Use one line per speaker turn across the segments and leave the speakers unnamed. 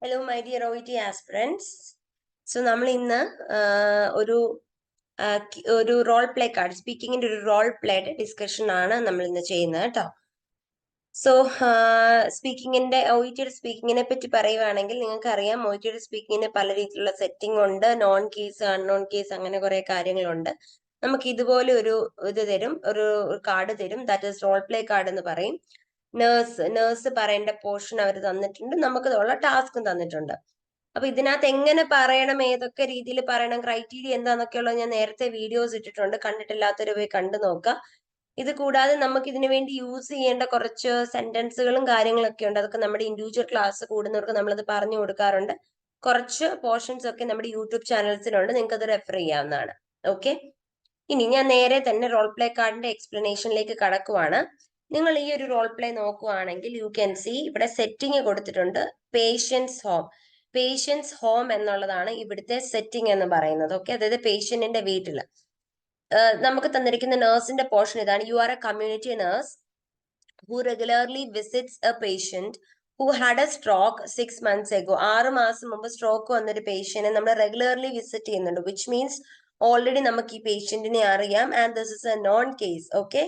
Hello, my dear OET aspirants. So, നമ്മൾ ഇന്ന് ഒരു റോൾ പ്ലേ കാർഡ് സ്പീക്കിങ്ങിന്റെ ഒരു റോൾ പ്ലേയുടെ ഡിസ്കഷൻ ആണ് നമ്മൾ ഇന്ന് ചെയ്യുന്നത് കേട്ടോ. സോ സ്പീക്കിങ്ങിന്റെ OETയുടെ സ്പീക്കിങ്ങിനെ പറ്റി പറയുവാണെങ്കിൽ നിങ്ങൾക്ക് അറിയാം OETയുടെ സ്പീക്കിങ്ങിന് പല രീതിയിലുള്ള സെറ്റിംഗ് ഉണ്ട്, നോൺ കേസ്, അൺനോൺ കേസ്, അങ്ങനെ കുറെ കാര്യങ്ങളുണ്ട്. നമുക്ക് ഇതുപോലെ ഒരു ഇത് തരും, ഒരു കാർഡ് തരും, that is role play card എന്ന് പറയും. നേഴ്സ് പറയേണ്ട പോർഷൻ അവർ തന്നിട്ടുണ്ട്, നമുക്ക് ഉള്ള ടാസ്കും തന്നിട്ടുണ്ട്. അപ്പൊ ഇതിനകത്ത് എങ്ങനെ പറയണം, ഏതൊക്കെ രീതിയിൽ പറയണം, ക്രൈറ്റീരിയ എന്താന്നൊക്കെയുള്ളത് ഞാൻ നേരത്തെ വീഡിയോസ് ഇട്ടിട്ടുണ്ട്, കണ്ടിട്ടില്ലാത്തവർ പോയി കണ്ടു നോക്കുക. ഇത് കൂടാതെ നമുക്ക് ഇതിനു വേണ്ടി യൂസ് ചെയ്യേണ്ട കുറച്ച് സെന്റൻസുകളും കാര്യങ്ങളൊക്കെ ഉണ്ട്. അതൊക്കെ നമ്മുടെ ഇൻഡിവിജ്വൽ ക്ലാസ് കൂടുന്നവർക്ക് നമ്മളത് പറഞ്ഞു കൊടുക്കാറുണ്ട്. കുറച്ച് പോർഷൻസ് ഒക്കെ നമ്മുടെ യൂട്യൂബ് ചാനൽസിലുണ്ട്, നിങ്ങൾക്ക് അത് റെഫർ ചെയ്യാവുന്നതാണ്. ഓക്കെ, ഇനി ഞാൻ നേരെ തന്നെ റോൾ പ്ലേ കാർഡിന്റെ എക്സ്പ്ലനേഷനിലേക്ക് കടക്കുവാണ്. നിങ്ങൾ ഈ ഒരു റോൾ പ്ലേ നോക്കുവാണെങ്കിൽ യു ക്യാൻ സി ഇവിടെ സെറ്റിംഗ് കൊടുത്തിട്ടുണ്ട്, പേഷ്യൻസ് ഹോം. പേഷ്യൻസ് ഹോം എന്നുള്ളതാണ് ഇവിടുത്തെ സെറ്റിംഗ് എന്ന് പറയുന്നത്. ഓക്കെ, അതായത് പേഷ്യന്റിന്റെ വീട്ടില് നമുക്ക് തന്നിരിക്കുന്ന നേഴ്സിന്റെ പോർഷൻ ഇതാണ്. You are A community nurse who regularly visits A patient who had A stroke 6 months ago. 6 മാസം മുമ്പ് സ്ട്രോക്ക് വന്നൊരു പേഷ്യന്റിനെ നമ്മൾ റെഗുലർലി വിസിറ്റ് ചെയ്യുന്നുണ്ട്, വിച്ച് മീൻസ് ഓൾറെഡി നമുക്ക് ഈ പേഷ്യന്റിനെ അറിയാം, and this is A non case. Okay,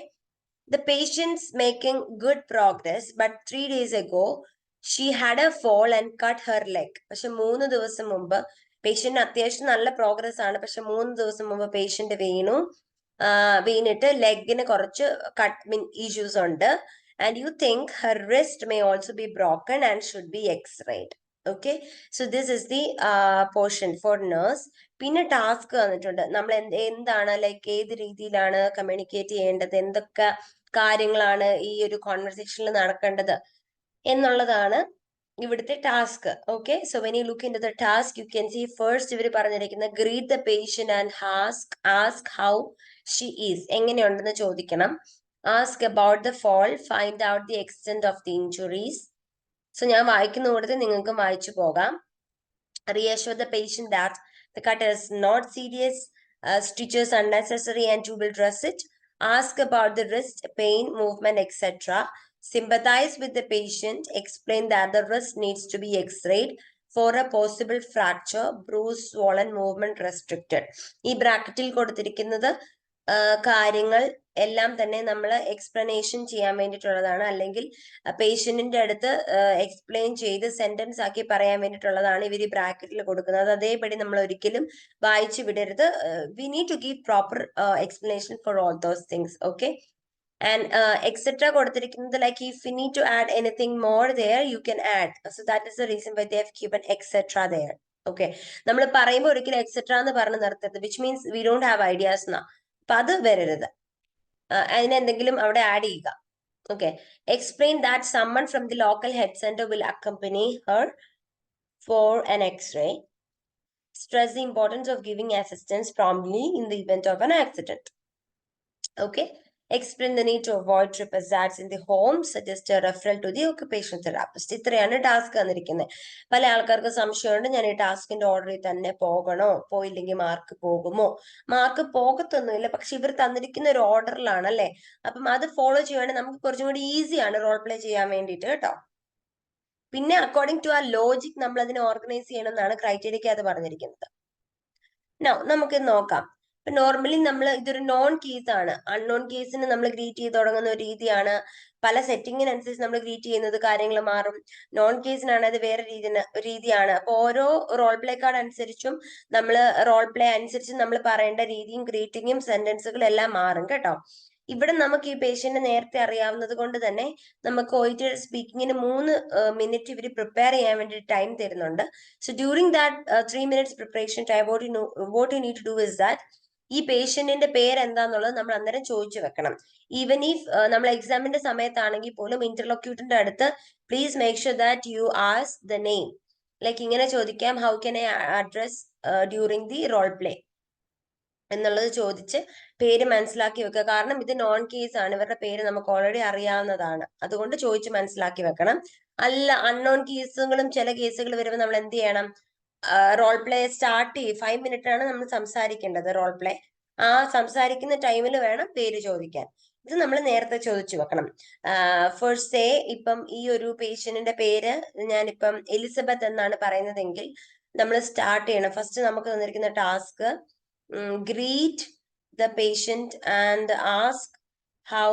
the patient's making good progress, but 3 days ago she had a fall and cut her leg. പക്ഷെ 3 ദിവസം മുമ്പ് പേഷ്യന്റ് അത്യാവശ്യം നല്ല പ്രോഗ്രസ് ആണ്, പക്ഷെ 3 ദിവസം മുമ്പ് പേഷ്യന്റ് വീണിട്ട് ലെഗിന് കുറച്ച് കട്ട് ഇഷ്യൂസ് ഉണ്ട്. And you think her wrist may also be broken and should be X-rayed. Okay, so this is the portion for nurse. പിന്നെ ടാസ്ക് തന്നിട്ടുണ്ട്, നമ്മൾ എന്താണ് ലൈക്ക് ഏത് രീതിയിലാണ് കമ്മ്യൂണിക്കേറ്റ് ചെയ്യേണ്ടത്, എന്തൊക്കെ കാര്യങ്ങളാണ് ഈ ഒരു കോൺവെർസേഷനിൽ നടക്കേണ്ടത് എന്നുള്ളതാണ് ഇവിടുത്തെ task. Okay, so when you look into the task you can see first ഇവർ പറഞ്ഞിരിക്കുന്നത് greet the patient and ask how she is, എങ്ങനെയുണ്ടെന്ന് ചോദിക്കണം. Ask about the fall, find out the extent of the injuries. So ഞാൻ വായിക്കുന്ന കൂടത്തിൽ നിങ്ങൾക്കും വായിച്ചു പോകാം. Reassure the patient that the cut is not serious, stitches unnecessary and you will dress it. Ask about the wrist pain, movement, etc. Sympathize with the patient. Explain that the wrist needs to be x-rayed for a possible fracture, bruise, swollen, movement restricted. ഈ ബ്രാക്കറ്റിൽ കൊടുത്തിരിക്കുന്നത് കാര്യങ്ങൾ എല്ലാം തന്നെ നമ്മൾ explanation ചെയ്യാൻ വേണ്ടിയിട്ടുള്ളതാണ്, അല്ലെങ്കിൽ പേഷ്യന്റിന്റെ അടുത്ത് എക്സ്പ്ലെയിൻ ചെയ്ത് സെന്റൻസ് ആക്കി പറയാൻ വേണ്ടിയിട്ടുള്ളതാണ് ഇവർ ഈ ബ്രാക്കറ്റിൽ കൊടുക്കുന്നത്. അതേപടി നമ്മൾ ഒരിക്കലും വായിച്ചു വിടരുത്. We need to give proper explanation for all those things. Okay, and etcetera കൊടുത്തിരിക്കുന്നത് like if you need to add anything more there you can add. So that is the reason why they have given etcetera there. Okay, നമ്മൾ പറയുമ്പോൾ ഒരിക്കലും etcetera എന്ന് പറഞ്ഞ് നിർത്തരുത്, which means we don't have ideas എന്നാ. അപ്പൊ അത് വരരുത്, അതിനെന്തെങ്കിലും അവിടെ ആഡ് ചെയ്യുക. Okay, explain that someone from the local head center will accompany her for an x-ray. Stress the importance of giving assistance promptly in the event of an accident. Okay, explain the need to avoid trip hazards in the home. Suggest a referral to the occupational therapist. ഇത്രയാണ് task തന്നിരിക്കുന്നത്. പല ആൾക്കാർക്ക് സംശയമുണ്ട്, ഞാൻ ഈ ടാസ്കിന്റെ ഓർഡറിൽ തന്നെ പോകണോ, പോയില്ലെങ്കിൽ മാർക്ക് പോകുമോ? മാർക്ക് പോകത്തൊന്നുമില്ല, പക്ഷെ ഇവർ തന്നിരിക്കുന്ന ഒരു ഓർഡറിലാണ് അല്ലെ, അപ്പം അത് ഫോളോ ചെയ്യുവാണെങ്കിൽ നമുക്ക് കുറച്ചും കൂടി ഈസിയാണ് റോൾ പ്ലേ ചെയ്യാൻ വേണ്ടിയിട്ട് കേട്ടോ. പിന്നെ അക്കോർഡിംഗ് ടു ആ ലോജിക് നമ്മൾ അതിനെ ഓർഗനൈസ് ചെയ്യണം എന്നാണ് ക്രൈറ്റീരിയക്ക് അത് പറഞ്ഞിരിക്കുന്നത്. നമുക്ക് നോക്കാം. നോർമലി നമ്മൾ ഇതൊരു നോൺ കേസ് ആണ്, അൺനോൺ കേസിന് നമ്മൾ ഗ്രീറ്റ് ചെയ്ത് തുടങ്ങുന്ന ഒരു രീതിയാണ്. പല സെറ്റിങ്ങിനനുസരിച്ച് നമ്മൾ ഗ്രീറ്റ് ചെയ്യുന്നത് കാര്യങ്ങൾ മാറും. നോൺ കേസിനാണ് അത് വേറെ രീതിയാണ്. അപ്പൊ ഓരോ റോൾ പ്ലേ കാർഡ് അനുസരിച്ചും നമ്മൾ റോൾ പ്ലേ അനുസരിച്ച് നമ്മൾ പറയേണ്ട രീതിയും ഗ്രീറ്റിങ്ങും സെന്റൻസുകളും എല്ലാം മാറും കേട്ടോ. ഇവിടെ നമുക്ക് ഈ പേഷ്യന്റ് നേരത്തെ അറിയാവുന്നത് കൊണ്ട് തന്നെ നമുക്ക് OET സ്പീക്കിങ്ങിന് 3 മിനിറ്റ് ഇവർ പ്രിപ്പയർ ചെയ്യാൻ വേണ്ടി ടൈം തരുന്നുണ്ട്. So during that 3 minutes preparation time what you need to do is that ഈ പേഷ്യന്റിന്റെ പേര് എന്താന്നുള്ളത് നമ്മൾ അന്നേരം ചോദിച്ചു വെക്കണം. ഈവൻ ഇഫ് നമ്മൾ എക്സാമിന്റെ സമയത്താണെങ്കിൽ പോലും ഇന്റർലോക്യൂട്ടറിന്റെ അടുത്ത് please make sure that you ask the name. Like ഇങ്ങനെ ചോദിക്കാം, how can I address during the role play എന്നുള്ളത് ചോദിച്ച് പേര് മനസ്സിലാക്കി വെക്കുക. കാരണം ഇത് നോൺ കേസ് ആണ്, ഇവരുടെ പേര് നമുക്ക് ഓൾറെഡി അറിയാവുന്നതാണ്, അതുകൊണ്ട് ചോദിച്ച് മനസ്സിലാക്കി വെക്കണം. അല്ല അൺനോൺ കേസുകളും ചില കേസുകൾ വരുമ്പോൾ നമ്മൾ എന്ത് ചെയ്യണം, റോൾ പ്ലേ സ്റ്റാർട്ട് 5 minute ആണ് നമ്മൾ സംസാരിക്കേണ്ടത് റോൾ പ്ലേ. ആ സംസാരിക്കുന്ന ടൈമിൽ വേണം പേര് ചോദിക്കാൻ. ഇത് നമ്മൾ നേരത്തെ ചോദിച്ചു വെക്കണം. ഫസ്റ്റ് സേ ഇപ്പം ഈ ഒരു പേഷ്യന്റിന്റെ പേര് ഞാനിപ്പം എലിസബത്ത് എന്നാണ് പറയുന്നതെങ്കിൽ നമ്മൾ സ്റ്റാർട്ട് ചെയ്യണം. ഫസ്റ്റ് നമുക്ക് തന്നിരിക്കുന്ന task greet the patient and ask how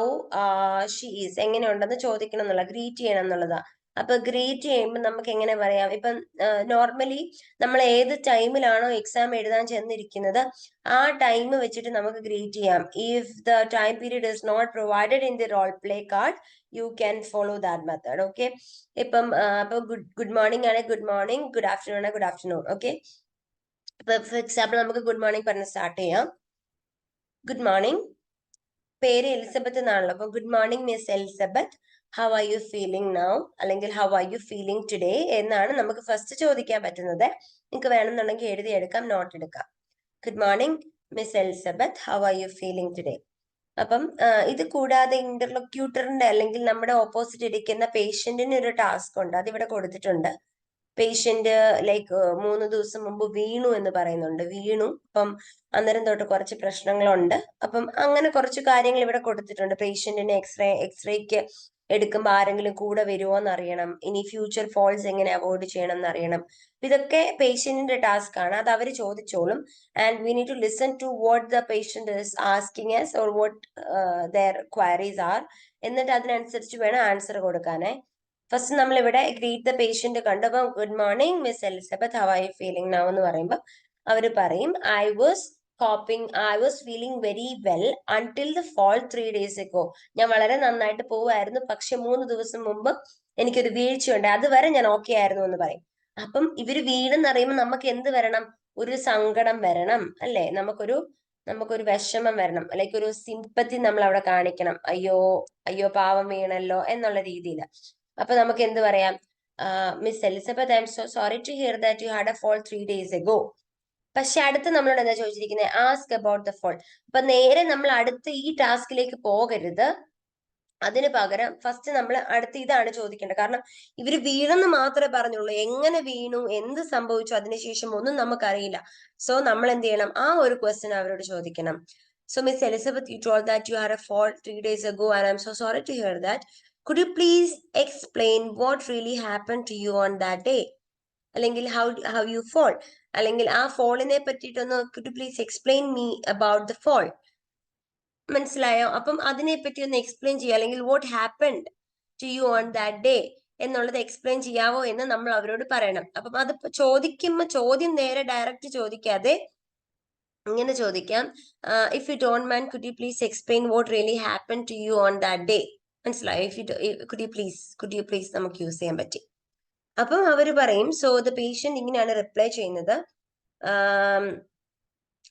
she is, എങ്ങനെയുണ്ടെന്ന് ചോദിക്കണം എന്നുള്ള, ഗ്രീറ്റ് ചെയ്യണം എന്നുള്ളതാ. അപ്പൊ ഗ്രീറ്റ് ചെയ്യുമ്പോൾ നമുക്ക് എങ്ങനെ പറയാം? ഇപ്പം നോർമലി നമ്മൾ ഏത് ടൈമിലാണോ എക്സാം എഴുതാൻ ചെന്നിരിക്കുന്നത് ആ ടൈം വെച്ചിട്ട് നമുക്ക് ഗ്രീറ്റ് ചെയ്യാം. If the time period is not provided in the role play card you can follow that method. Okay, ഇപ്പം അപ്പൊ ഗുഡ് മോർണിംഗ് ആണ് ഗുഡ് മോർണിംഗ്, ഗുഡ് ആഫ്റ്റർനൂൺ ആണ് ഗുഡ് ആഫ്റ്റർനൂൺ. ഓക്കെ, ഇപ്പൊ ഫോർ എക്സാമ്പിൾ നമുക്ക് good morning പറഞ്ഞ് start ചെയ്യാം. Good morning, പേര് Elizabeth എന്നാണല്ലോ, അപ്പൊ good morning miss Elizabeth, how are you feeling now, അല്ലെങ്കിൽ how are you feeling today എന്നാണ് നമുക്ക് ഫസ്റ്റ് ചോദിക്കാൻ പറ്റുന്നത്. നിങ്ങൾക്ക് വേണമെന്നുണ്ടെങ്കിൽ എഴുതിയെടുക്കാം, നോട്ട് എടുക്കാം. Good morning miss Elizabeth, how are you feeling today. അപ്പം ഇത് കൂടാതെ ഇന്റർലൊക്യൂട്ടറിന്റെ അല്ലെങ്കിൽ നമ്മുടെ ഓപ്പോസിറ്റ് ഇരിക്കുന്ന പേഷ്യന്റിന് ഒരു ടാസ്ക് ഉണ്ട്, അതിവിടെ കൊടുത്തിട്ടുണ്ട്. പേഷ്യന്റ് ലൈക്ക് 3 ദിവസം മുമ്പ് വീണു എന്ന് പറയുന്നുണ്ട്. വീണു, അപ്പം അന്നേരം തൊട്ട് കുറച്ച് പ്രശ്നങ്ങളുണ്ട്. അപ്പം അങ്ങനെ കുറച്ച് കാര്യങ്ങൾ ഇവിടെ കൊടുത്തിട്ടുണ്ട്. പേഷ്യന്റിന് എക്സ്റേക്ക് എടുക്കുമ്പോൾ ആരെങ്കിലും കൂടെ വരുമോ എന്നറിയണം, ഇനി ഫ്യൂച്ചർ ഫോൾസ് എങ്ങനെ അവോയ്ഡ് ചെയ്യണം എന്നറിയണം. ഇതൊക്കെ പേഷ്യന്റിന്റെ ടാസ്ക് ആണ്, അത് അവർ ചോദിച്ചോളും. And we need to listen to what the patient is asking us or what their queries are, എന്നിട്ട് അതിനനുസരിച്ച് വേണം ആൻസർ കൊടുക്കാനേ. ഫസ്റ്റ് നമ്മൾ ഇവിടെ ഗ്രീറ്റ് ദ പേഷ്യന്റ് കണ്ടു. അപ്പം good morning miss Elizabeth, how are you feeling now എന്ന് പറയുമ്പോൾ അവർ പറയും I was feeling very well until the fall 3 days ago. ഞാൻ വളരെ നന്നായിട്ട് പോവായിരുന്നു, പക്ഷെ 3 ദിവസം മുമ്പ് എനിക്കൊരു വീഴ്ചയുണ്ട്, അതുവരെ ഞാൻ ഓക്കെ ആയിരുന്നു എന്ന് പറയും. അപ്പം ഇവര് വീണെന്ന് അറിയുമ്പോൾ നമുക്ക് എന്ത് വരണം? ഒരു സങ്കടം വരണം അല്ലെ, നമുക്കൊരു വിഷമം വരണം, അല്ലെങ്കിൽ ഒരു സിമ്പത്തി നമ്മൾ അവിടെ കാണിക്കണം. അയ്യോ അയ്യോ പാവം വീണല്ലോ എന്നുള്ള രീതിയിൽ. അപ്പൊ നമുക്ക് എന്ത് പറയാം? Miss Elizabeth, I am so sorry to hear that you had a fall 3 days ago. പക്ഷെ അടുത്ത് നമ്മളോട് എന്താ ചോദിച്ചിരിക്കുന്നത്? Ask about the fall. അപ്പൊ നേരെ നമ്മൾ അടുത്ത് ഈ ടാസ്കിലേക്ക് പോകരുത്, അതിന് പകരം ഫസ്റ്റ് നമ്മൾ അടുത്ത് ഇതാണ് ചോദിക്കേണ്ടത്. കാരണം ഇവര് വീണെന്ന് മാത്രമേ പറഞ്ഞുള്ളൂ, എങ്ങനെ വീണു, എന്ത് സംഭവിച്ചു അതിനുശേഷം ഒന്നും നമുക്കറിയില്ല. സോ നമ്മൾ എന്ത് ചെയ്യണം? ആ ഒരു ക്വസ്റ്റ്യൻ അവരോട് ചോദിക്കണം. So Miss Elizabeth, you told that you had a fall 3 days ago and I'm so sorry to hear that. Could you please explain what really happened to you on that day? അല്ലെങ്കിൽ how you fall, അല്ലെങ്കിൽ ആ ഫോളിനെ പറ്റിയിട്ടൊന്ന് could you please explain me about the fall? മനസ്സിലായോ? അപ്പം അതിനെ പറ്റി ഒന്ന് explain ചെയ്യുക, അല്ലെങ്കിൽ what happened to you on that day എന്നുള്ളത് എക്സ്പ്ലെയിൻ ചെയ്യാവോ എന്ന് നമ്മൾ അവരോട് പറയണം. അപ്പം അത് ചോദിക്കുമ്പോൾ ചോദ്യം നേരെ ഡയറക്റ്റ് ചോദിക്കാതെ ഇങ്ങനെ ചോദിക്കാം, if you don't mind could you please explain what really happen to you on that day. മനസ്സിലായോ? കുഡ് യു പ്ലീസ് നമുക്ക് യൂസ് ചെയ്യാൻ പറ്റി. അപ്പം അവര് പറയും, സോ ദ പേഷ്യന്റ് ഇങ്ങനെയാണ് റിപ്ലൈ ചെയ്യുന്നത്.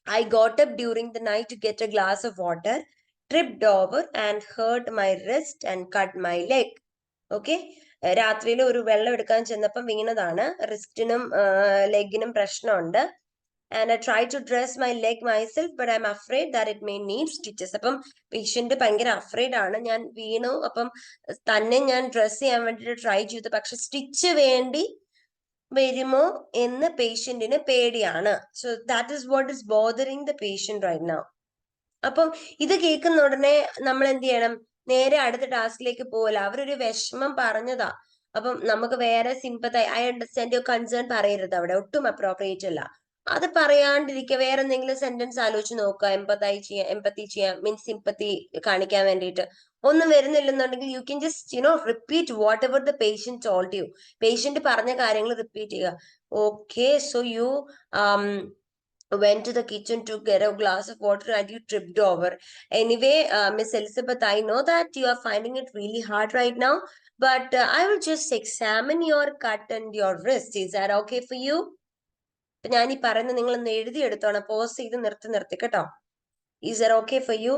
I got up during the night to get a glass of water, tripped over and hurt my wrist and cut my leg. Okay, രാത്രിയിൽ ഒരു വെള്ളം എടുക്കാൻ ചെന്നപ്പം വീണതാണ്, റിസ്റ്റിനും ലെഗിനും പ്രശ്നമുണ്ട്. And I try to dress my leg myself, but I'm afraid that it may need stitches. അപ്പം patient ഭയങ്കര afraid ആണ്, ഞാൻ വീണു, അപ്പം തന്നെ ഞാൻ ഡ്രസ് ചെയ്യാൻ വേണ്ടിട്ട് ട്രൈ ചെയ്തു, പക്ഷെ സ്റ്റിച്ച് വേണ്ടി വരുമോ എന്ന് പേഷ്യന്റിന് പേടിയാണ്. So that is what is bothering the patient right now. അപ്പം ഇത് കേൾക്കുന്ന ഉടനെ നമ്മൾ എന്ത് ചെയ്യണം? നേരെ അടുത്ത ടാസ്കിലേക്ക് പോകല. അവരൊരു വിഷമം പറഞ്ഞതാ, അപ്പം നമുക്ക് വേറെ സിമ്പത്തൈ, ഐ അണ്ടർസ്റ്റാൻഡ് യുവർ കൺസേൺ പറയരുത്, അവിടെ ഒട്ടും അപ്രോപ്രിയേറ്റ് അല്ല. അത് പറയാണ്ടിരിക്കുക, വേറെ എന്തെങ്കിലും സെന്റൻസ് ആലോചിച്ച് നോക്കുക. എമ്പത്തി ചെയ്യാം മീൻസ് സിമ്പത്തി കാണിക്കാൻ വേണ്ടിയിട്ട് ഒന്നും വരുന്നില്ലെന്നുണ്ടെങ്കിൽ you can just repeat whatever the patient told you. Patient പറഞ്ഞ കാര്യങ്ങൾ റിപ്പീറ്റ് ചെയ്യുക. Okay, so you went to the kitchen to get a glass of water and you tripped over. Anyway, Miss Elizabeth, I know that you are finding it really hard right now, but I will just examine your cut and your wrist. Is that okay for you? ഞാൻ ഈ പറയുന്നത് നിങ്ങൾ ഒന്ന് എഴുതിയെടുത്തോണം, pose ചെയ്ത് നിർത്തി കേട്ടോ. Is that okay for you?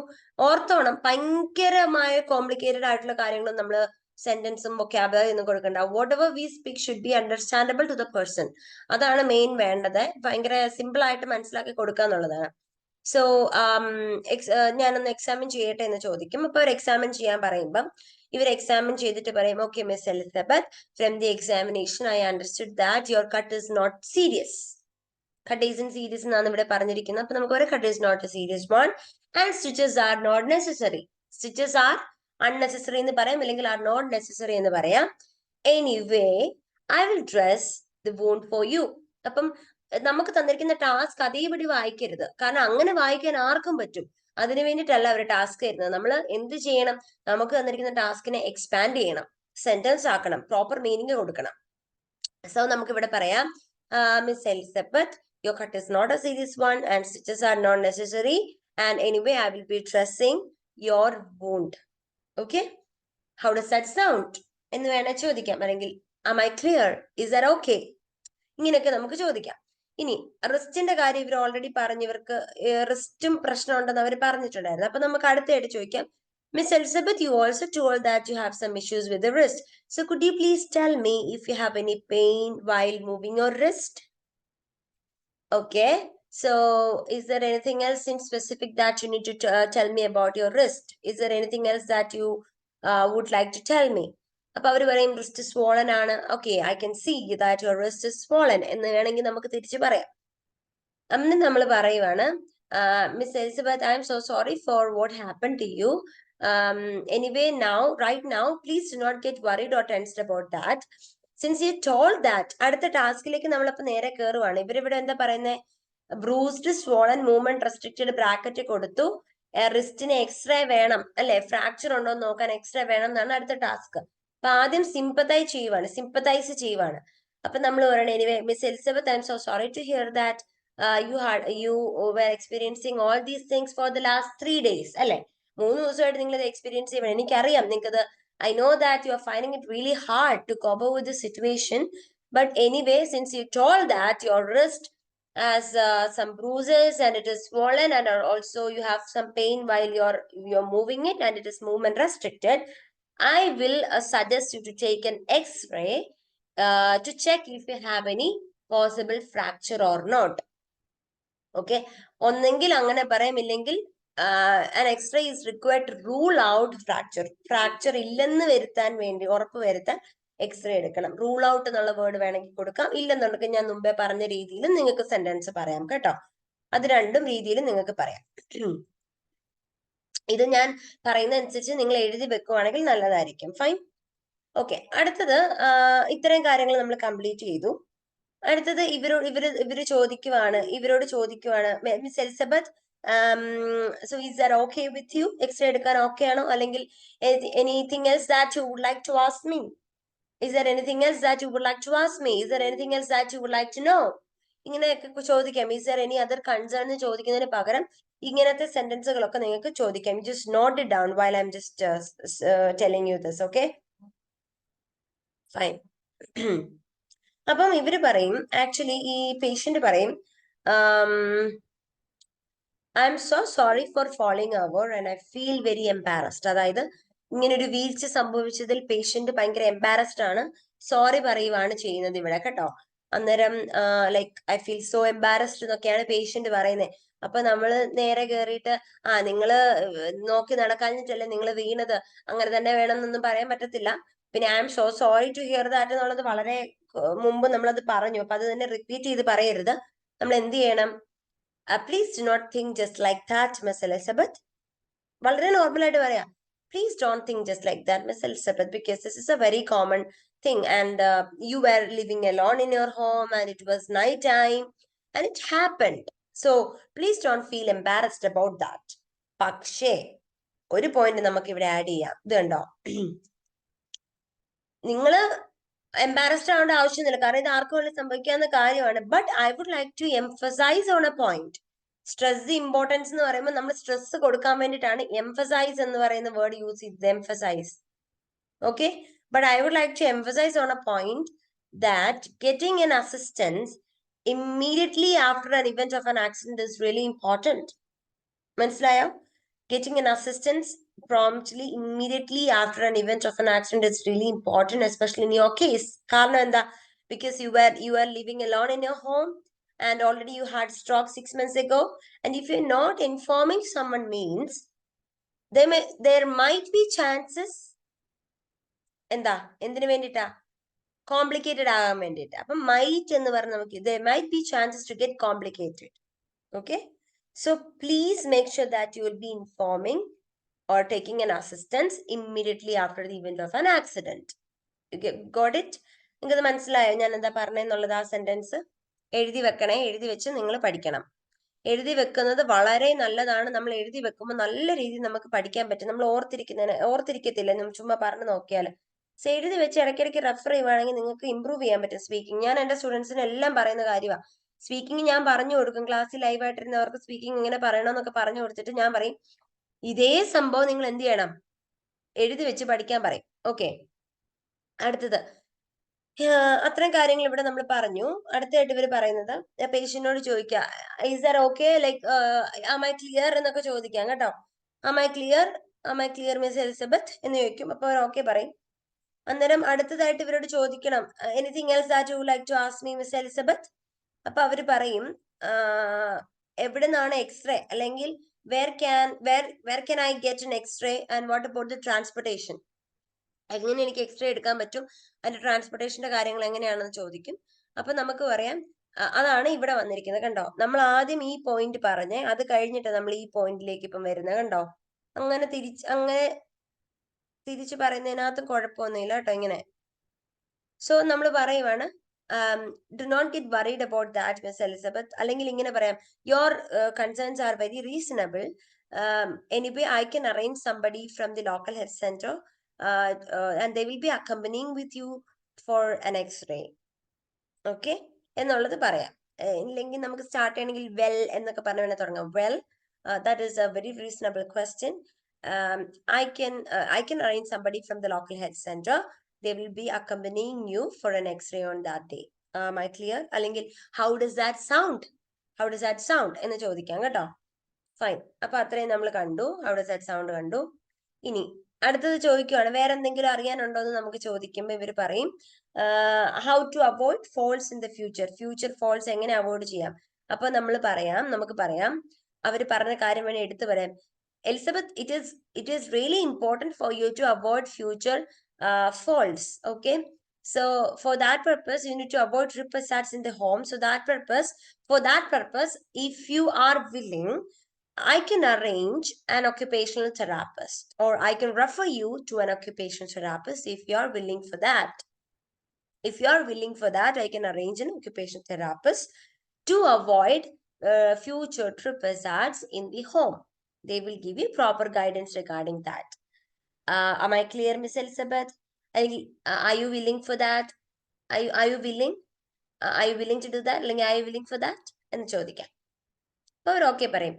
ഓർത്തോണം, ഭയങ്കരമായ കോംപ്ലിക്കേറ്റഡ് ആയിട്ടുള്ള കാര്യങ്ങളും നമ്മൾ സെന്റൻസും വൊക്കാബുലറി ഒന്നും കൊടുക്കണ്ട. Whatever we speak should be understandable to the person. അതാണ് മെയിൻ വേണ്ടത്, ഭയങ്കര സിമ്പിൾ ആയിട്ട് മനസ്സിലാക്കി കൊടുക്കുക എന്നുള്ളതാണ്. സോ ഞാനൊന്ന് എക്സാമിൻ ചെയ്യട്ടെ എന്ന് ചോദിക്കും. അപ്പൊ അവർ എക്സാമിൻ ചെയ്യാൻ പറയുമ്പം ഇവർ എക്സാമിൻ ചെയ്തിട്ട് പറയും, okay miss Elizabeth, from the examination I understood that your cut is not serious. Cut is in serious എന്നാണ് ഇവിടെ പറഞ്ഞിരിക്കുന്നത്. അപ്പൊ നമുക്ക് പറയാം cut is not a serious one and stitches are not necessary. Stitches are unnecessary എന്ന് പറയാം, അല്ലെങ്കിൽ are not necessary എന്ന് പറയാം. Anyway, I will dress the wound for you. അപ്പം നമുക്ക് തന്നിരിക്കുന്ന ടാസ്ക് അതേപടി വായിക്കരുത്, കാരണം അങ്ങനെ വായിക്കാൻ ആർക്കും പറ്റും. അതിനു വേണ്ടിയിട്ടല്ല അവർ ടാസ്ക് തരുന്നത്. നമ്മൾ എന്ത് ചെയ്യണം? നമുക്ക് തന്നിരിക്കുന്ന ടാസ്കിനെ എക്സ്പാൻഡ് ചെയ്യണം, സെന്റൻസ് ആക്കണം, പ്രോപ്പർ മീനിങ് കൊടുക്കണം. സോ നമുക്ക് ഇവിടെ പറയാം, Miss Elizabeth, your cut is not a serious one and stitches are not necessary, and anyway I will be dressing your wound. Okay, how does that sound എന്ന് വേണേ ചോദിക്കാം, അല്ലെങ്കിൽ am I clear, is that okay, ഇങ്ങനെയൊക്കെ നമുക്ക് ചോദിക്കാം. ഇനി റിസ്റ്റിന്റെ കാര്യം ഇവർ ഓൾറെഡി പറഞ്ഞു, ഇവർക്ക് റിസ്റ്റും പ്രശ്നം ഉണ്ടെന്ന് അവർ പറഞ്ഞിട്ടുണ്ടായിരുന്നു. അപ്പൊ നമുക്ക് അടുത്തായിട്ട് ചോദിക്കാം, Miss Elizabeth, you also told that you have some issues with the wrist. So could you please tell me if you have any pain while moving your wrist? Okay, so is there anything else in specific that you need to tell me about your wrist? Is there anything else that you would like to tell me? അപ്പൊ അവർ പറയും wrist swollen ആണ്. Okay, I can see that your wrist is swollen എന്ന് വേണമെങ്കിൽ നമുക്ക് തിരിച്ചു പറയാം. അന്ന് നമ്മൾ പറയുവാണ്, Miss Elizabeth, I am so sorry for what happened to you. Anyway, right now, please do not get worried or tensed about that. Since you told that, അടുത്ത ടാസ്കിലേക്ക് നമ്മളപ്പോ നേരെ കയറുവാണ്. ഇവരിവിടെ എന്താ പറയുന്നത്? Bruised, swollen, movement restricted bracket കൊടുത്തു, റിസ്റ്റിന് x-ray വേണം അല്ലെ, fracture ഉണ്ടോ എന്ന് നോക്കാൻ എക്സ്റേ വേണം എന്നാണ് അടുത്ത ടാസ്ക്. അപ്പൊ ആദ്യം സിമ്പത്തൈസ് ചെയ്യുവാണ്. അപ്പൊ നമ്മൾ പറയണേ, anyway miss Elizabeth, I am so sorry to hear that you were experiencing all these things for the last 3 days അല്ലെ, 3 ദിവസമായിട്ട് നിങ്ങൾ ഇത് എക്സ്പീരിയൻസ് ചെയ്യണം. എനിക്കറിയാം നിങ്ങൾക്കത്, I know that you are finding it really hard to cope with the situation, but anyway, since you told that your wrist has some bruises and it is swollen and also you have some pain while you're moving it and it is movement restricted, I will suggest you to take an x-ray to check if you have any possible fracture or not. Okay, ഒന്നെങ്കിൽ അങ്ങനെ പറയാം, ഇല്ലെങ്കിൽ an x-ray is required to rule out fracture ഇല്ലെന്ന് വരുത്താൻ വേണ്ടി, ഉറപ്പ് വരുത്താൻ x-ray എടുക്കണം. റൂൾ ഔട്ട് എന്നുള്ള വേർഡ് വേണമെങ്കിൽ കൊടുക്കാം, ഇല്ലെന്നുണ്ടെങ്കിൽ ഞാൻ മുമ്പേ പറഞ്ഞ രീതിയിൽ നിങ്ങൾക്ക് സെന്റൻസ് പറയാം കേട്ടോ. അത് രണ്ടും രീതിയിൽ നിങ്ങൾക്ക് പറയാം. ഇത് ഞാൻ പറയുന്ന അനുസരിച്ച് നിങ്ങൾ എഴുതി വെക്കുവാണെങ്കിൽ നല്ലതായിരിക്കും. ഫൈൻ. ഓക്കെ, അടുത്തത് ഇത്രയും കാര്യങ്ങൾ നമ്മൾ കംപ്ലീറ്റ് ചെയ്തു. അടുത്തത് ഇവരോട് ചോദിക്കുവാണ്, miss Elizabeth, so is that okay with you? X-ray എടുക്കാൻ ഓക്കെ ആണോ, അല്ലെങ്കിൽ anything else that you would like to ask me? Is there anything else that you would like to ask me? Is there anything else that you would like to know? ഇങ്ങനെയൊക്കെ ചോദിക്കാം. Is there any other concern എന്ന് ചോദിക്കുന്നതിന് പകരം ഇങ്ങനത്തെ സെന്റൻസുകളൊക്കെ നിങ്ങൾക്ക് ചോദിക്കാം. Just note it down while I'm just telling you this, okay? Fine. അപ്പം ഇവര് പറയും, ആക്ച്വലി ഈ പേഷ്യന്റ് പറയും, I am so sorry for falling over and I feel very embarrassed. അതായത് ഇങ്ങനെ ഒരു വീഴ്ച സംഭവിച്ചതിൽ പേഷ്യന്റ് ഭയങ്കര എംബാരസ്ഡ് ആണ്, സോറി പറയുവാണ് ചെയ്യുന്നത് ഇവിടെ കേട്ടോ. അന്നേരം like I feel so embarrassed എന്നൊക്കെയാണ് പേഷ്യന്റ് പറയുന്നത്. അപ്പൊ നമ്മള് നേരെ കയറിയിട്ട്, നിങ്ങള് നോക്കി നടക്കാഞ്ഞിട്ടല്ലേ നിങ്ങൾ വീണത്, അങ്ങനെ തന്നെ വേണം എന്നൊന്നും പറയാൻ പറ്റത്തില്ല. പിന്നെ I am so sorry to hear that എന്നുള്ളത് വളരെ മുമ്പ് നമ്മളത് പറഞ്ഞു, അപ്പൊ അത് തന്നെ റിപ്പീറ്റ് ചെയ്ത് പറയരുത്. നമ്മൾ എന്ത് ചെയ്യണം? Please do not think just like that miss Elizabeth. വളരെ നോർമൽ ആയിട്ട് പറയാം, please don't think just like that miss Elizabeth, because this is a very common thing and you were living alone in your home and it was night time and it happened, so please don't feel embarrassed about that. പക്ഷേ ഒരു point നമുക്ക് ഇവിടെ add ചെയ്യാം. ഇത് കണ്ടോ, നിങ്ങള് embarrassed ആവേണ്ട ആവശ്യമൊന്നുമില്ല, കാരണം ഇത് ആർക്കും വേണ്ടി സംഭവിക്കാവുന്ന കാര്യമാണ്. But I would like to emphasise on a point. Stress importance എന്ന് പറയുമ്പോൾ നമ്മൾ സ്ട്രെസ് കൊടുക്കാൻ വേണ്ടിയിട്ടാണ് എംഫസൈസ് എന്ന് പറയുന്ന വേർഡ് യൂസ് ചെയ്തത്, emphasise. Okay, but I would like to emphasise on a point that getting an assistance immediately after an event of an accident is really important. മനസ്സിലായോ? Getting an assistance promptly, immediately after an event of an accident is really important, especially in your case. കാരണം എന്താ? Because you were living alone in your home and already you had stroke 6 months ago, and if you're not informing someone means there might be chances, എന്താ, എന്തിനു വേണ്ടിട്ടാ? Complicated ആകാൻ വേണ്ടിയിട്ട്. അപ്പം might എന്ന് പറഞ്ഞാൽ നമുക്ക് there might be chances to get complicated. Okay, so please make sure that you will be informing or taking an assistance immediately after the event of an accident. Got it? നിങ്ങൾക്കത് മനസ്സിലായോ ഞാൻ എന്താ പറഞ്ഞെന്നുള്ളത്? ആ sentence എഴുതി വെക്കണേ. എഴുതി വെച്ച് നിങ്ങൾ പഠിക്കണം. എഴുതി വെക്കുന്നത് വളരെ നല്ലതാണ്. നമ്മൾ എഴുതി വെക്കുമ്പോൾ നല്ല രീതിയിൽ നമുക്ക് പഠിക്കാൻ പറ്റും. നമ്മൾ ഓർത്തിരിക്കത്തില്ല നമ്മൾ ചുമ്മാ പറഞ്ഞു നോക്കിയാൽ. സോ എഴുതി വെച്ച് ഇടയ്ക്കിടയ്ക്ക് റെഫർ ചെയ്യുവാണെങ്കിൽ നിങ്ങൾക്ക് ഇമ്പ്രൂവ് ചെയ്യാൻ പറ്റും സ്പീക്കിംഗ്. ഞാൻ എന്റെ സ്റ്റുഡൻസിന് എല്ലാം പറയുന്ന കാര്യമാണ്. സ്പീക്കിംഗ് ഞാൻ പറഞ്ഞു കൊടുക്കും. ക്ലാസ്സിൽ ലൈവായിട്ടിരുന്നവർക്ക് സ്പീക്കിംഗ് ഇങ്ങനെ പറയണമെന്നൊക്കെ പറഞ്ഞു കൊടുത്തിട്ട് ഞാൻ പറയും ഇതേ സംഭവം നിങ്ങൾ എന്ത് ചെയ്യണം? എഴുതി വെച്ച് പഠിക്കാൻ പറയും. ഓക്കെ, അടുത്തത് അത്രയും കാര്യങ്ങൾ ഇവിടെ നമ്മൾ പറഞ്ഞു. അടുത്തായിട്ട് ഇവർ പറയുന്നത് പേഷ്യന്റിനോട് ചോദിക്കുക, is that okay, like am I clear എന്നൊക്കെ ചോദിക്കാം കേട്ടോ. Am I clear miss Elizabeth എന്ന് ചോദിക്കും. അപ്പൊ അവർ ഓക്കെ പറയും. അന്നേരം അടുത്തതായിട്ട് ഇവരോട് ചോദിക്കണം, anything else that you like to ask me miss Elizabeth. അപ്പൊ അവര് പറയും എവിടെ നിന്നാണ് എക്സ്റേ, അല്ലെങ്കിൽ where can I get an X-ray and what about the transportation, എങ്ങനെ എനിക്ക് എക്സ്റേ എടുക്കാൻ പറ്റും, അതിന്റെ ട്രാൻസ്പോർട്ടേഷന്റെ കാര്യങ്ങൾ എങ്ങനെയാണെന്ന് ചോദിക്കും. അപ്പൊ നമുക്ക് പറയാം അതാണ് ഇവിടെ വന്നിരിക്കുന്നത്. കണ്ടോ, നമ്മൾ ആദ്യം ഈ പോയിന്റ് പറഞ്ഞേ, അത് കഴിഞ്ഞിട്ട് നമ്മൾ ഈ പോയിന്റിലേക്ക് ഇപ്പം വരുന്നത്. കണ്ടോ, അങ്ങനെ തിരിച്ച് പറയുന്നതിനകത്ത് കുഴപ്പമൊന്നുമില്ല കേട്ടോ. ഇങ്ങനെ സോ നമ്മൾ പറയുവാണ് do not get worried about that Miss Elizabeth, അല്ലെങ്കിൽ ഇങ്ങനെ പറയാം, your concerns are very reasonable. Anyway, I can arrange somebody from the local health center and they will be accompanying with you for an x-ray. Okay, എന്നുള്ളത് പറയാം. ഇല്ലെങ്കിൽ നമുക്ക് start ചെയ്യണമെങ്കിൽ well എന്നൊക്കെ പറഞ്ഞു വേണേൽ തുടങ്ങാം. Well, that is a very reasonable question. I can arrange somebody from the local health center. They will be accompanying you for an x-ray on that day. Am I clear? അല്ലെങ്കിൽ how does that sound എന്ന് ചോദിക്കാം കേട്ടോ. Fine, അപ്പൊ അത്രയും നമ്മൾ കണ്ടു. how does that sound കണ്ടു. ഇനി അടുത്തത് ചോദിക്കുവാണ്, വേറെ എന്തെങ്കിലും അറിയാനുണ്ടോ എന്ന് നമുക്ക് ചോദിക്കുമ്പോൾ ഇവർ പറയും how to avoid falls in the future falls എങ്ങനെ അവോയ്ഡ് ചെയ്യാം. അപ്പൊ നമുക്ക് പറയാം അവർ പറഞ്ഞ കാര്യം വേണേ എടുത്തു പറയാം. Elizabeth, it is really important for you to avoid future faults. Okay, so for that purpose you need to avoid trip hazards in the home. So for that purpose, if you are willing, I can arrange an occupational therapist, or I can refer you to an occupational therapist if you are willing for that. If you are willing for that, I can arrange an occupational therapist to avoid future trip hazards in the home. They will give you proper guidance regarding that. Am I clear, Miss Elizabeth? Are you willing for that? Are you willing? Are you willing to do that? Are you willing for that? എന്ന് ചോദിക്കാം. അപ്പൊ അവർ okay പറയും.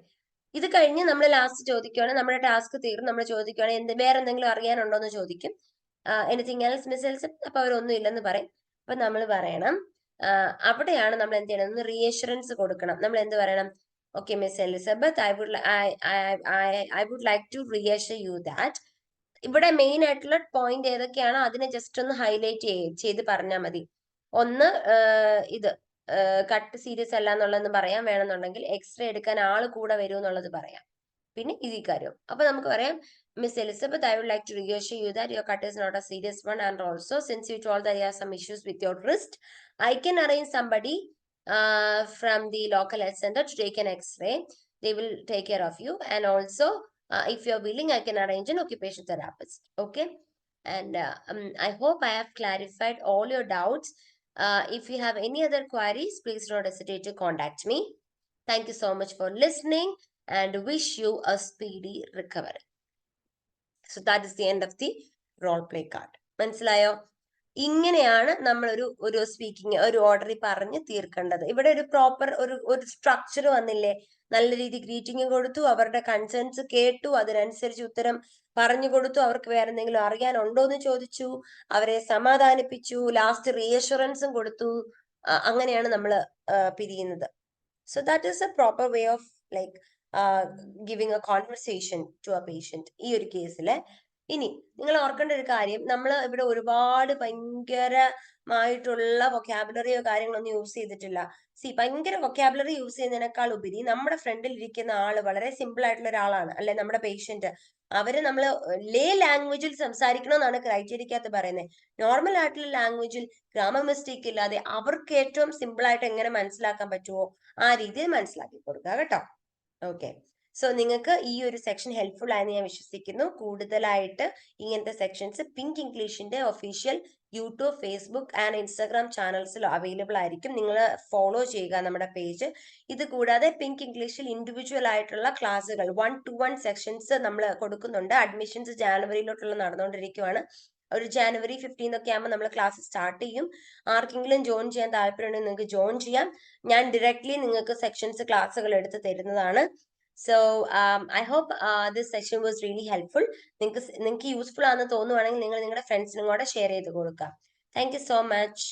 ഇത് കഴിഞ്ഞ് നമ്മൾ last ചോദിക്കുകയാണ്, നമ്മുടെ task തീർന്ന് നമ്മൾ ചോദിക്കുകയാണ് വേറെ എന്തെങ്കിലും അറിയാനുണ്ടോ എന്ന് ചോദിക്കും. Anything else miss Elizabeth. അപ്പൊ അവരൊന്നും ഇല്ലെന്ന് പറയും. അപ്പൊ നമ്മൾ പറയണം, അവിടെയാണ് നമ്മൾ എന്ത് ചെയ്യണം, ഒന്ന് റീഅഷുറൻസ് കൊടുക്കണം. നമ്മൾ എന്ത് പറയണം, okay miss Elizabeth, I would like to reassure you that. ഇവിടെ മെയിൻ ആയിട്ടുള്ള പോയിന്റ് ഏതൊക്കെയാണോ അതിനെ ജസ്റ്റ് ഒന്ന് ഹൈലൈറ്റ് ചെയ്ത് പറഞ്ഞാൽ മതി. ഒന്ന് ഇത് കട്ട് സീരിയസ് അല്ല എന്നുള്ളതെന്ന് പറയാം. വേണമെന്നുണ്ടെങ്കിൽ എക്സ്റേ എടുക്കാൻ ആള് കൂടെ വരും എന്നുള്ളത് പറയാം. പിന്നെ ഈ കാര്യം അപ്പൊ നമുക്ക് പറയാം, Miss Elizabeth, I would like to reassure you that your cut is not a serious one, and also since you told that you have some issues with your wrist, I can arrange somebody from the local health center to take an x-ray. They will take care of you, and also if you're willing, I can arrange an occupational therapist. Okay, and I hope I have clarified all your doubts. If you have any other queries, please don't hesitate to contact me. Thank you so much for listening and wish you a speedy recovery. So that is the end of the role play card. മനസ്സിലായോ? ഇങ്ങനെയാണ് നമ്മൾ ഒരു speaking ഒരു ഓർഡറിൽ പറഞ്ഞ് തീർക്കേണ്ടത്. ഇവിടെ ഒരു proper ഒരു സ്ട്രക്ചർ വന്നില്ലേ? നല്ല രീതി ഗ്രീറ്റിംഗ് കൊടുത്തു, അവരുടെ കൺസേൺസ് കേട്ടു, അതിനനുസരിച്ച് ഉത്തരം പറഞ്ഞു കൊടുത്തു, അവർക്ക് വേറെ എന്തെങ്കിലും അറിയാനുണ്ടോ എന്ന് ചോദിച്ചു, അവരെ സമാധാനിപ്പിച്ചു, ലാസ്റ്റ് റീഅഷുറൻസും കൊടുത്തു. അങ്ങനെയാണ് നമ്മൾ പിരിയുന്നത്. So that is a proper way of like giving a conversation to a patient ഈ ഒരു കേസില്. ഇനി നിങ്ങൾ ഓർക്കേണ്ട ഒരു കാര്യം, നമ്മൾ ഇവിടെ ഒരുപാട് ഭയങ്കരമായിട്ടുള്ള വൊക്കാബുലറിയോ കാര്യങ്ങളൊന്നും യൂസ് ചെയ്തിട്ടില്ല. ഭയങ്കര വൊക്കാബുലറി യൂസ് ചെയ്യുന്നതിനേക്കാൾ ഉപരി നമ്മുടെ ഫ്രണ്ടിൽ ഇരിക്കുന്ന ആള് വളരെ സിമ്പിൾ ആയിട്ടുള്ള ഒരാളാണ്, അല്ലെ നമ്മുടെ പേഷ്യന്റ്. അവര് നമ്മൾ ലേ ലാംഗ്വേജിൽ സംസാരിക്കണമെന്നാണ് ക്രൈറ്റീരിയക്കകത്ത് പറയുന്നത്. നോർമൽ ആയിട്ടുള്ള ലാംഗ്വേജിൽ ഗ്രാമർ മിസ്റ്റേക്ക് ഇല്ലാതെ അവർക്ക് ഏറ്റവും സിമ്പിൾ ആയിട്ട് എങ്ങനെ മനസ്സിലാക്കാൻ പറ്റുമോ ആ രീതിയിൽ മനസ്സിലാക്കി കൊടുക്കുക കേട്ടോ. ഓക്കെ, സോ നിങ്ങൾക്ക് ഈ ഒരു സെക്ഷൻ ഹെൽപ്ഫുൾ ആയെന്ന് ഞാൻ വിശ്വസിക്കുന്നു. കൂടുതലായിട്ട് ഇങ്ങനത്തെ സെക്ഷൻസ് പിങ്ക് ഇംഗ്ലീഷിന്റെ official YouTube, Facebook and Instagram ചാനൽസിൽ അവൈലബിൾ ആയിരിക്കും. നിങ്ങൾ ഫോളോ ചെയ്യുക നമ്മുടെ പേജ്. ഇത് കൂടാതെ പിങ്ക് ഇംഗ്ലീഷിൽ ഇൻഡിവിജ്വൽ ആയിട്ടുള്ള ക്ലാസ്സുകൾ 1-to-1 സെക്ഷൻസ് നമ്മൾ കൊടുക്കുന്നുണ്ട്. അഡ്മിഷൻസ് ജാനുവരിയിലോട്ടുള്ള നടന്നുകൊണ്ടിരിക്കുകയാണ്. ഒരു ജാനുവരി 15 ഒക്കെ ആകുമ്പോൾ നമ്മൾ ക്ലാസ് സ്റ്റാർട്ട് ചെയ്യും. ആർക്കെങ്കിലും ജോയിൻ ചെയ്യാൻ താല്പര്യമുണ്ടെങ്കിൽ നിങ്ങൾക്ക് ജോയിൻ ചെയ്യാം. ഞാൻ ഡയറക്ട്ലി നിങ്ങൾക്ക് സെക്ഷൻസ് ക്ലാസ്സുകൾ എടുത്ത് തരുന്നതാണ്. So I hope this session was really helpful. നിങ്ങൾക്ക് യൂസ്ഫുൾ ആണെന്ന് തോന്നുവാണെങ്കിൽ നിങ്ങൾ നിങ്ങളുടെ ഫ്രണ്ട്സിനും കൂടെ ഷെയർ ചെയ്ത് കൊടുക്കാം. Thank you so much.